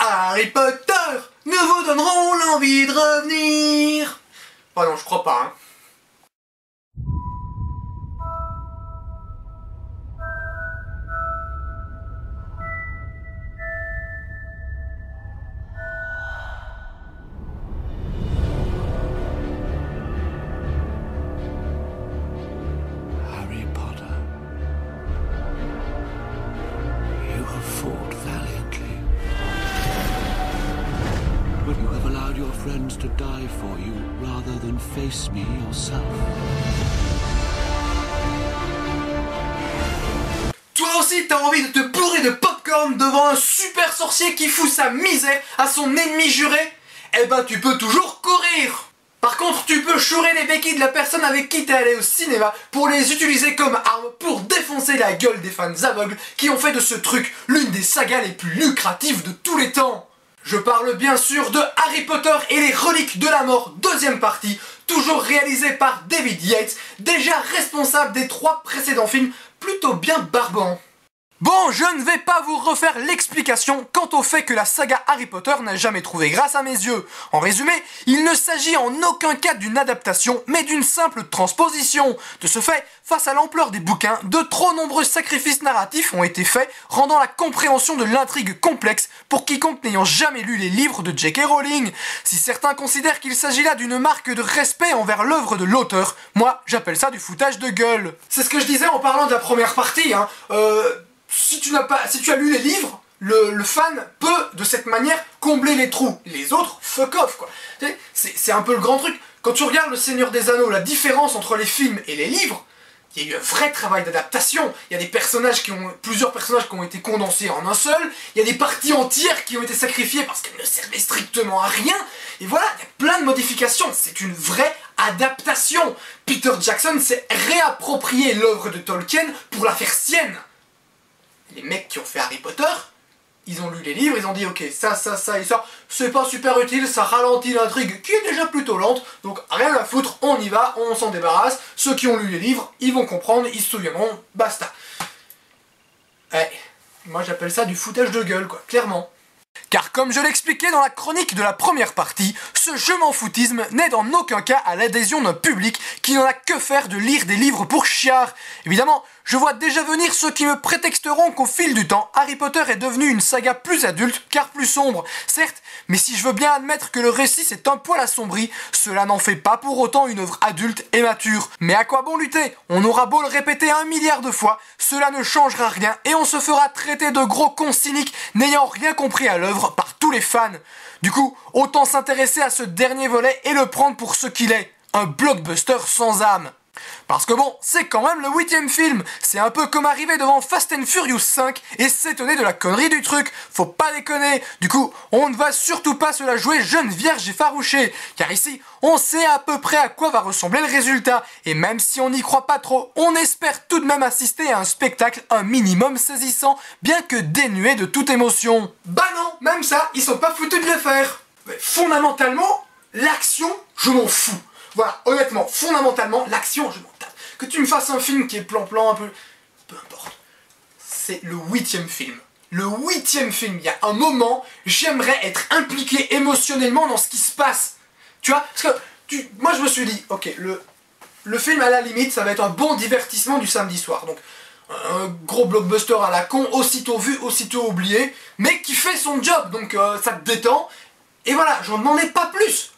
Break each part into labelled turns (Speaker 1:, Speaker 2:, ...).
Speaker 1: Harry Potter nous vous donneront l'envie de revenir. Oh non, je crois pas, hein.
Speaker 2: Harry Potter, you have fought valiantly, but you have allowed your friends to die for you rather than face me yourself.
Speaker 1: Toi aussi t'as envie de te bourrer de popcorn devant un super sorcier qui fout sa misère à son ennemi juré? Eh ben tu peux toujours courir. Par contre, tu peux chourer les béquilles de la personne avec qui t'es allé au cinéma pour les utiliser comme arme pour défoncer la gueule des fans aveugles qui ont fait de ce truc l'une des sagas les plus lucratives de tous les temps. Je parle bien sûr de Harry Potter et les Reliques de la Mort, deuxième partie, toujours réalisée par David Yates, déjà responsable des 3 précédents films, plutôt bien barbants. Bon, je ne vais pas vous refaire l'explication quant au fait que la saga Harry Potter n'a jamais trouvé grâce à mes yeux. En résumé, il ne s'agit en aucun cas d'une adaptation, mais d'une simple transposition. De ce fait, face à l'ampleur des bouquins, de trop nombreux sacrifices narratifs ont été faits, rendant la compréhension de l'intrigue complexe pour quiconque n'ayant jamais lu les livres de J.K. Rowling. Si certains considèrent qu'il s'agit là d'une marque de respect envers l'œuvre de l'auteur, moi j'appelle ça du foutage de gueule. C'est ce que je disais en parlant de la première partie, hein. Si tu as lu les livres, le fan peut, de cette manière, combler les trous. Les autres, fuck off, quoi. C'est un peu le grand truc. Quand tu regardes Le Seigneur des Anneaux, la différence entre les films et les livres, il y a eu un vrai travail d'adaptation. Il y a plusieurs personnages qui ont été condensés en un seul. Il y a des parties entières qui ont été sacrifiées parce qu'elles ne servaient strictement à rien. Et voilà, il y a plein de modifications. C'est une vraie adaptation. Peter Jackson s'est réapproprié l'œuvre de Tolkien pour la faire sienne. Les mecs qui ont fait Harry Potter, ils ont lu les livres, ils ont dit ok, ça, et ça, c'est pas super utile, ça ralentit l'intrigue qui est déjà plutôt lente, donc rien à foutre, on y va, on s'en débarrasse, ceux qui ont lu les livres, ils vont comprendre, ils se souviendront, basta. Moi j'appelle ça du foutage de gueule, quoi, clairement. Car comme je l'expliquais dans la chronique de la première partie, ce je m'en foutisme n'est en aucun cas à l'adhésion d'un public qui n'en a que faire de lire des livres pour chiards. Évidemment, je vois déjà venir ceux qui me prétexteront qu'au fil du temps, Harry Potter est devenu une saga plus adulte car plus sombre. Certes, mais si je veux bien admettre que le récit s'est un poil assombri, cela n'en fait pas pour autant une œuvre adulte et mature. Mais à quoi bon lutter? On aura beau le répéter 1 milliard de fois, cela ne changera rien et on se fera traiter de gros cons cyniques n'ayant rien compris à l'œuvre par tous les fans. Du coup, autant s'intéresser à ce dernier volet et le prendre pour ce qu'il est, un blockbuster sans âme. Parce que bon, c'est quand même le 8e film, c'est un peu comme arriver devant Fast and Furious 5 et s'étonner de la connerie du truc, faut pas déconner. Du coup, on ne va surtout pas se la jouer jeune vierge effarouchée, car ici, on sait à peu près à quoi va ressembler le résultat, et même si on n'y croit pas trop, on espère tout de même assister à un spectacle un minimum saisissant, bien que dénué de toute émotion. Bah non, même ça, ils sont pas foutus de le faire. Mais fondamentalement, l'action, je m'en fous. Voilà, honnêtement, fondamentalement, l'action, je m'en tape. Que tu me fasses un film qui est plan-plan un peu... Peu importe. C'est le 8e film. Le 8e film. Il y a un moment, j'aimerais être impliqué émotionnellement dans ce qui se passe. Tu vois? Parce que, moi je me suis dit, ok, le film à la limite, ça va être un bon divertissement du samedi soir. Donc, un gros blockbuster à la con, aussitôt vu, aussitôt oublié, mais qui fait son job. Donc, ça te détend. Et voilà, j'en demandais pas plus.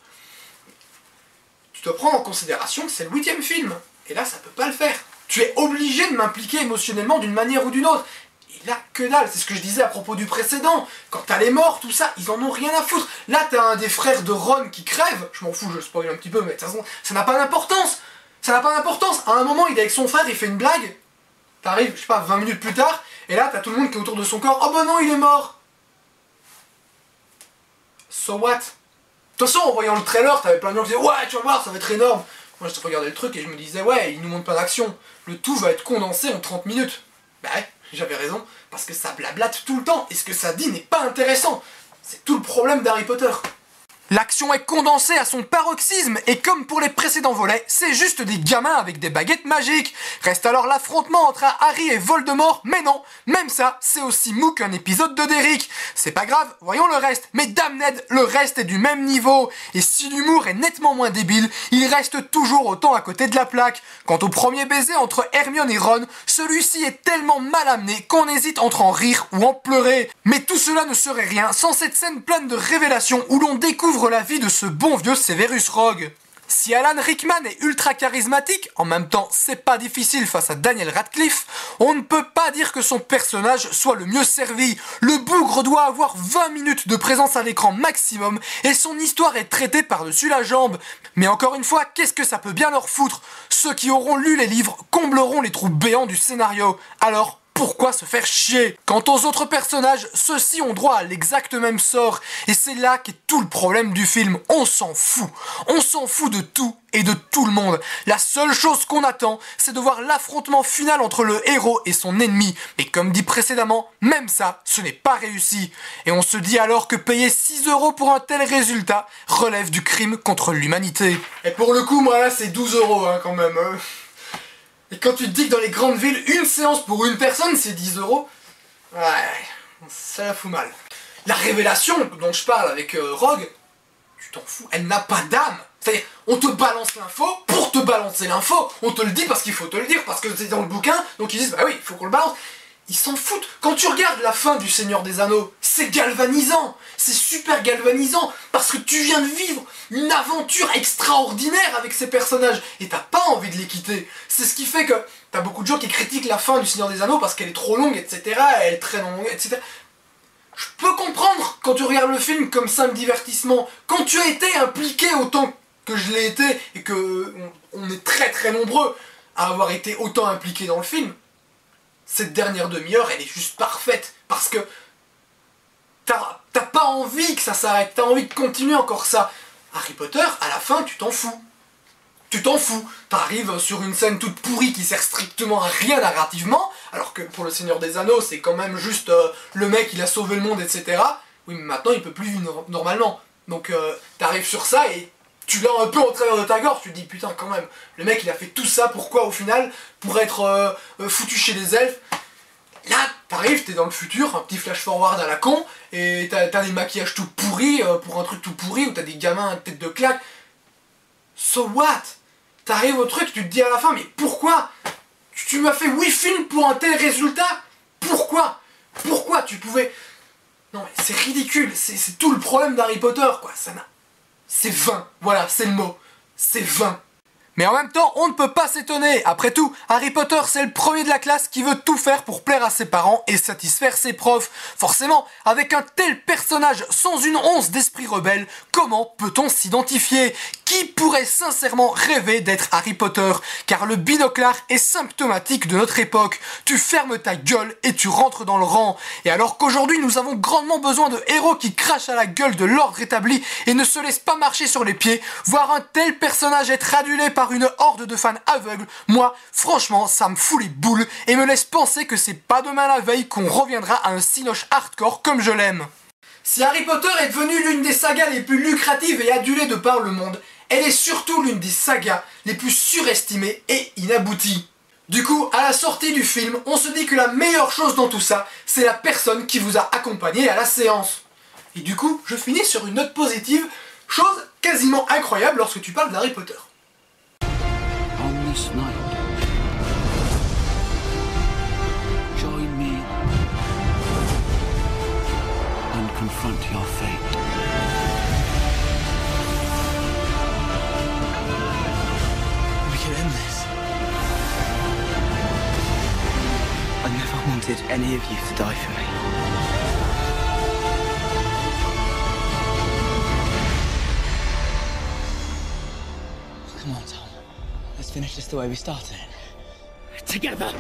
Speaker 1: Tu dois prendre en considération que c'est le 8e film. Et là, ça peut pas le faire. Tu es obligé de m'impliquer émotionnellement d'une manière ou d'une autre. Et là, que dalle. C'est ce que je disais à propos du précédent. Quand t'as les morts, tout ça, ils en ont rien à foutre. Là, t'as un des frères de Ron qui crève. Je m'en fous, je spoil un petit peu, mais de toute façon, ça n'a pas d'importance. Ça n'a pas d'importance. À un moment, il est avec son frère, il fait une blague. T'arrives, je sais pas, 20 minutes plus tard, et là, t'as tout le monde qui est autour de son corps. Oh bah non, il est mort. So what? De toute façon, en voyant le trailer, t'avais plein de gens qui disaient ouais, tu vas voir, ça va être énorme. Moi, je regardais le truc et je me disais ouais, il nous montre pas d'action. Le tout va être condensé en 30 minutes. Bah ouais, j'avais raison, parce que ça blablate tout le temps et ce que ça dit n'est pas intéressant. C'est tout le problème d'Harry Potter. L'action est condensée à son paroxysme et comme pour les précédents volets, c'est juste des gamins avec des baguettes magiques. Reste alors l'affrontement entre Harry et Voldemort, mais non, même ça, c'est aussi mou qu'un épisode de Derrick. C'est pas grave, voyons le reste, mais damned, le reste est du même niveau. Et si l'humour est nettement moins débile, il reste toujours autant à côté de la plaque. Quant au premier baiser entre Hermione et Ron, celui-ci est tellement mal amené qu'on hésite entre en rire ou en pleurer. Mais tout cela ne serait rien sans cette scène pleine de révélations où l'on découvre la vie de ce bon vieux Severus Rogue. Si Alan Rickman est ultra charismatique, en même temps c'est pas difficile face à Daniel Radcliffe, on ne peut pas dire que son personnage soit le mieux servi. Le bougre doit avoir 20 minutes de présence à l'écran maximum et son histoire est traitée par-dessus la jambe. Mais encore une fois, qu'est-ce que ça peut bien leur foutre? Ceux qui auront lu les livres combleront les trous béants du scénario. Alors, pourquoi se faire chier? Quant aux autres personnages, ceux-ci ont droit à l'exact même sort. Et c'est là qu'est tout le problème du film. On s'en fout. On s'en fout de tout et de tout le monde. La seule chose qu'on attend, c'est de voir l'affrontement final entre le héros et son ennemi. Mais comme dit précédemment, même ça, ce n'est pas réussi. Et on se dit alors que payer 6 € pour un tel résultat relève du crime contre l'humanité. Et pour le coup, moi là, c'est 12 € hein, quand même. Et quand tu te dis que dans les grandes villes, une séance pour une personne, c'est 10 €, ouais, ça la fout mal. La révélation dont je parle avec Rogue, tu t'en fous, elle n'a pas d'âme. C'est-à-dire, on te balance l'info pour te balancer l'info. On te le dit parce qu'il faut te le dire, parce que c'est dans le bouquin, donc ils disent, bah oui, il faut qu'on le balance. Ils s'en foutent. Quand tu regardes la fin du Seigneur des Anneaux, c'est galvanisant. C'est super galvanisant parce que tu viens de vivre une aventure extraordinaire avec ces personnages et t'as pas envie de les quitter. C'est ce qui fait que t'as beaucoup de gens qui critiquent la fin du Seigneur des Anneaux parce qu'elle est trop longue, etc. Elle est très longue, etc. Je peux comprendre quand tu regardes le film comme simple divertissement. Quand tu as été impliqué autant que je l'ai été et que on est très très nombreux à avoir été autant impliqués dans le film, cette dernière demi-heure, elle est juste parfaite, parce que t'as pas envie que ça s'arrête, t'as envie de continuer encore ça. Harry Potter, à la fin, tu t'en fous. Tu t'en fous. T'arrives sur une scène toute pourrie qui sert strictement à rien narrativement, alors que pour le Seigneur des Anneaux, c'est quand même juste le mec, il a sauvé le monde, etc. Oui, mais maintenant, il peut plus vivre normalement. Donc, t'arrives sur ça et tu l'as un peu au travers de ta gorge, tu te dis putain quand même, le mec il a fait tout ça, pourquoi au final? Pour être foutu chez les elfes. Là, t'arrives, t'es dans le futur, un petit flash forward à la con, et t'as des maquillages tout pourris, pour un truc tout pourri, où t'as des gamins à tête de claque. So what? T'arrives au truc, tu te dis à la fin, mais pourquoi? Tu m'as fait 8 films pour un tel résultat? Pourquoi? Pourquoi tu pouvais... Non mais c'est ridicule, c'est tout le problème d'Harry Potter, quoi, ça n'a... C'est vain, voilà, c'est le mot. C'est vain. Mais en même temps, on ne peut pas s'étonner. Après tout, Harry Potter, c'est le premier de la classe qui veut tout faire pour plaire à ses parents et satisfaire ses profs. Forcément, avec un tel personnage sans une once d'esprit rebelle, comment peut-on s'identifier? Qui pourrait sincèrement rêver d'être Harry Potter? Car le binoclard est symptomatique de notre époque. Tu fermes ta gueule et tu rentres dans le rang. Et alors qu'aujourd'hui, nous avons grandement besoin de héros qui crachent à la gueule de l'ordre établi et ne se laissent pas marcher sur les pieds, voir un tel personnage être adulé par une horde de fans aveugles, moi, franchement, ça me fout les boules et me laisse penser que c'est pas demain la veille qu'on reviendra à un cinoche hardcore comme je l'aime. Si Harry Potter est devenue l'une des sagas les plus lucratives et adulées de par le monde, elle est surtout l'une des sagas les plus surestimées et inabouties. Du coup, à la sortie du film, on se dit que la meilleure chose dans tout ça, c'est la personne qui vous a accompagné à la séance. Et du coup, je finis sur une note positive, chose quasiment incroyable lorsque tu parles d'Harry Potter.
Speaker 2: On this night, join me and confront your fate.
Speaker 3: We can end this. I never wanted any of you to die for me. Come on, Tom. Let's finish this the way we started.
Speaker 4: Together!